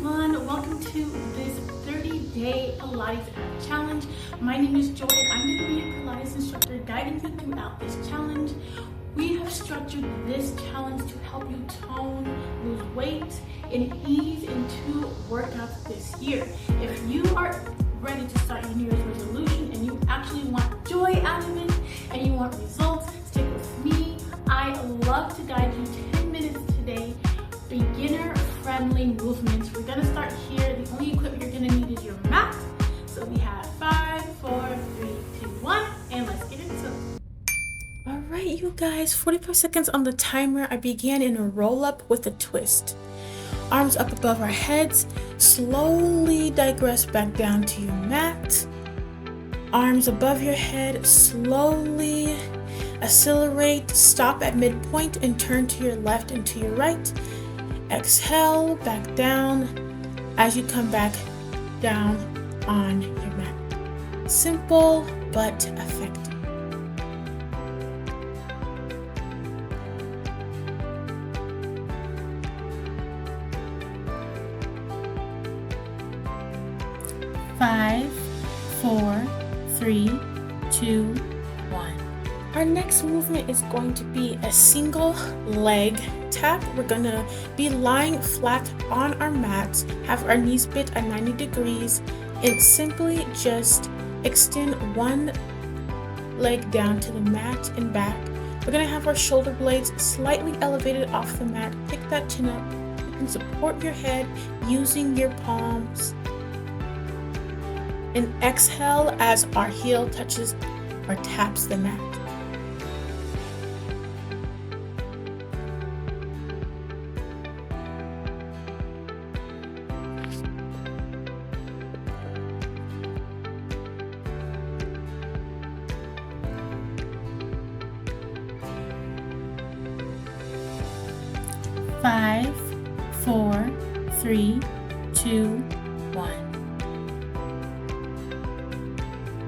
everyone, welcome to this 30-day Pilates app challenge. My name is Joy and I'm going to be your Pilates instructor guiding you throughout this challenge. We have structured this challenge to help you tone, lose weight, and ease into workouts this year. If you are ready to start your New Year's resolution and you actually want joy out of it and you want results, stick with me. I love to guide you 10 minutes today. Beginner friendly movements. We're gonna start here. The only equipment you're gonna need is your mat. So we have 5, 4, 3, 2, 1, and let's get into it. All right, you guys, 45 seconds on the timer. I began in a roll up with a twist. Arms up above our heads. Slowly digress back down to your mat. Arms above your head. Slowly accelerate. Stop at midpoint and turn to your left and to your right. Exhale, back down as you come back down on your mat. Simple but effective. Five, 4, 3, 2, 1. Our next movement is going to be a single leg tap. We're gonna be lying flat on our mats, have our knees bent at 90 degrees, and simply just extend one leg down to the mat and back. We're gonna have our shoulder blades slightly elevated off the mat. Pick that chin up. You can support your head using your palms. And exhale as our heel touches or taps the mat. 5, 4, 3, 2, 1.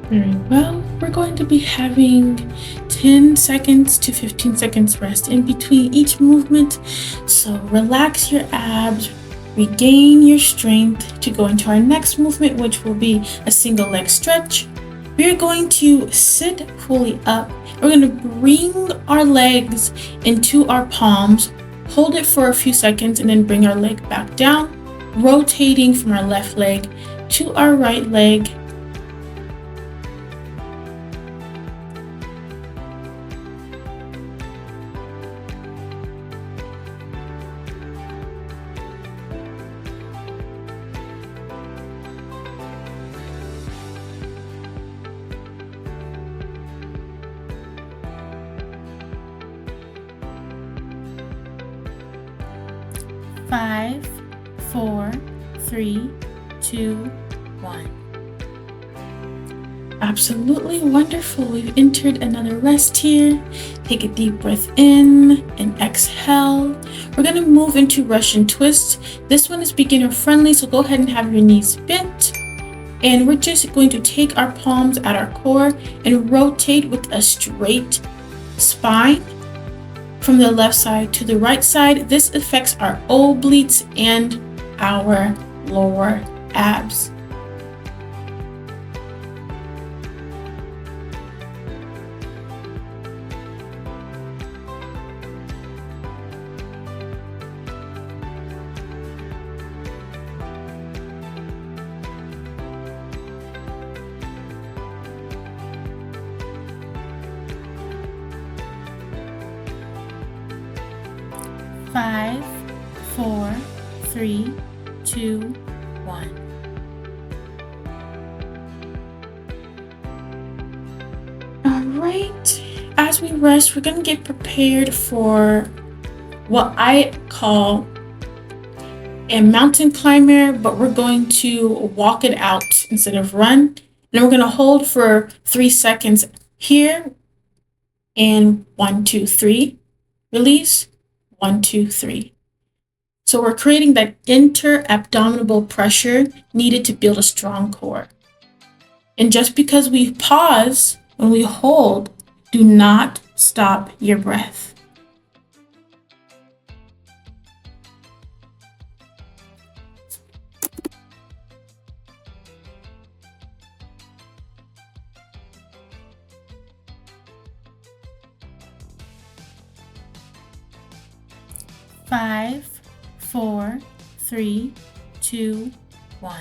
Very well. We're going to be having 10 seconds to 15 seconds rest in between each movement. So relax your abs, regain your strength to go into our next movement, which will be a single leg stretch. We're going to sit fully up. We're going to bring our legs into our palms, hold it for a few seconds, and then bring our leg back down, rotating from our left leg to our right leg. Five, 4, 3, 2, 1. Absolutely wonderful. We've entered another rest here. Take a deep breath in and exhale. We're going to move into Russian twist. This one is beginner friendly, so go ahead and have your knees bent. And we're just going to take our palms at our core and rotate with a straight spine. From the left side to the right side. This affects our obliques and our lower abs. Five, 4, 3, 2, 1. All right. As we rest, we're going to get prepared for what I call a mountain climber, but we're going to walk it out instead of run. And we're going to hold for 3 seconds here. And 1, 2, 3. Release. 1, 2, 3. So we're creating that inter-abdominal pressure needed to build a strong core. And just because we pause when we hold, do not stop your breath. 4, 3, 2, 1.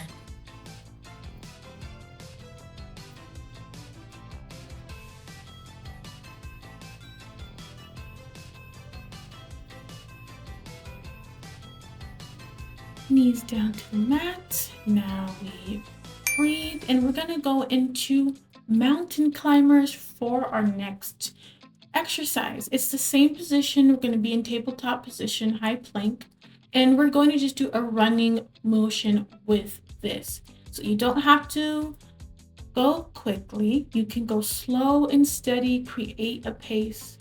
Knees down to the mat. Now we breathe, and we're gonna go into mountain climbers for our next exercise. It's the same position. We're gonna be in tabletop position, high plank, and we're going to just do a running motion with this. So you don't have to go quickly. You can go slow and steady, create a pace,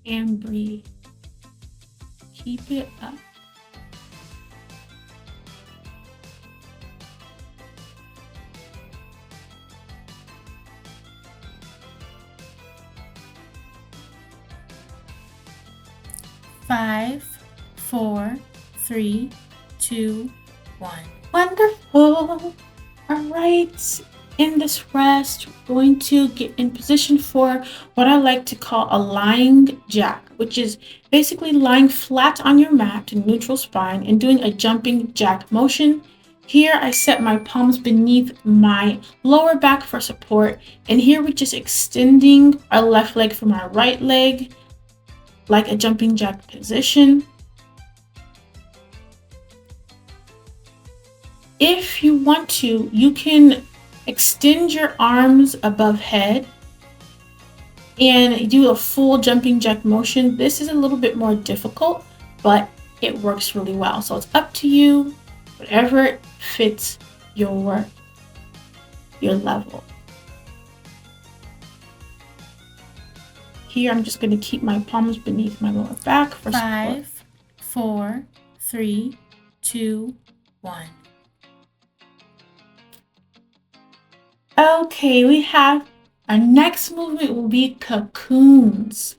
and breathe. Keep it up. 5, 4, 3, 2, 1. Wonderful. All right. In this rest, we're going to get in position for what I like to call a lying jack, which is basically lying flat on your mat in neutral spine and doing a jumping jack motion. Here I set my palms beneath my lower back for support, and here we're just extending our left leg from our right leg like a jumping jack position. If you want to, you can extend your arms above head and do a full jumping jack motion. This is a little bit more difficult, but it works really well. So it's up to you, whatever fits your level. Here, I'm just going to keep my palms beneath my lower back for 5, 4, 3, 2, 1. Okay, we have our next movement will be cocoons.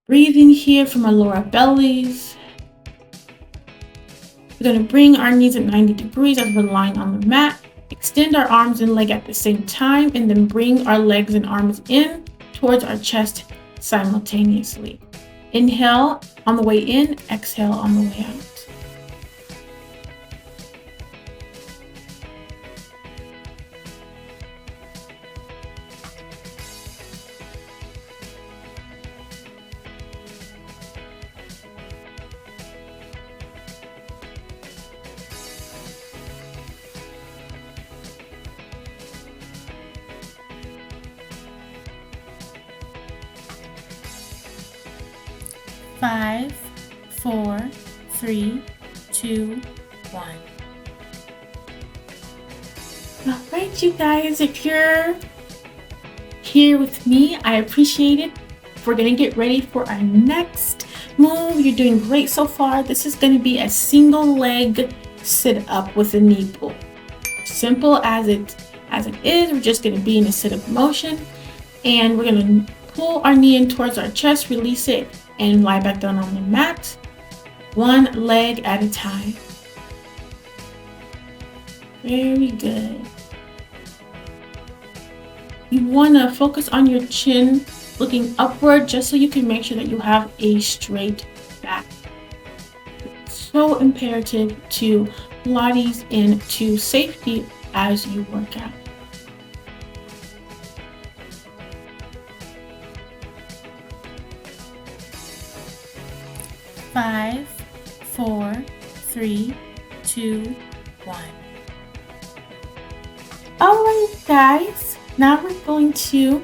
Breathing here from our lower bellies. We're going to bring our knees at 90 degrees as we're lying on the mat. Extend our arms and leg at the same time, and then bring our legs and arms in towards our chest simultaneously. Inhale on the way in, exhale on the way out. Five, 4, 3, 2, 1. All right, you guys, if you're here with me, I appreciate it. We're gonna get ready for our next move. You're doing great so far. This is gonna be a single leg sit up with a knee pull. Simple as it is. We're just gonna be in a sit up motion, and we're gonna pull our knee in towards our chest, release it, and lie back down on the mat, one leg at a time. Very good. You want to focus on your chin looking upward just so you can make sure that you have a straight back. It's so imperative to Pilates and to safety as you work out. 5, 4, 3, 2, 1. All right, guys. Now we're going to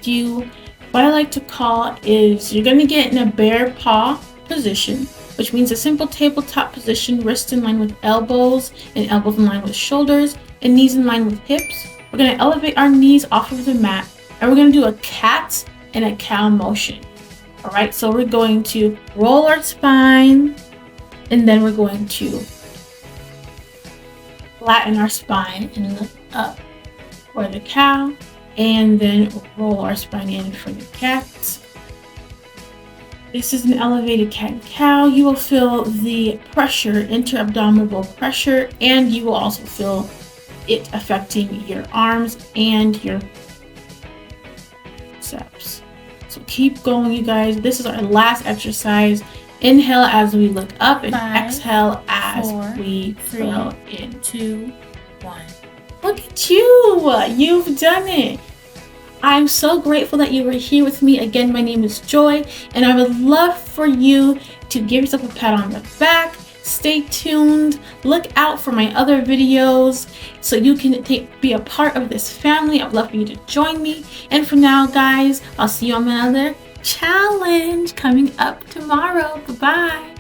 do what I like to call is you're going to get in a bear paw position, which means a simple tabletop position, wrists in line with elbows and elbows in line with shoulders and knees in line with hips. We're going to elevate our knees off of the mat, and we're going to do a cat and a cow motion. All right, so we're going to roll our spine, and then we're going to flatten our spine and look up for the cow, and then roll our spine in for the cat. This is an elevated cat and cow. You will feel the pressure, inter-abdominal pressure, and you will also feel it affecting your arms and your biceps. So keep going, you guys. This is our last exercise, Inhale as we look up and 5, exhale as 4, we 3, curl in. 2, 1. Look at you! You've done it! I'm so grateful that you were here with me. Again, my name is Joy, and I would love for you to give yourself a pat on the back. Stay tuned. Look out for my other videos so you can be a part of this family. I would love for you to join me. And for now, guys, I'll see you on another challenge coming up tomorrow. Bye-bye.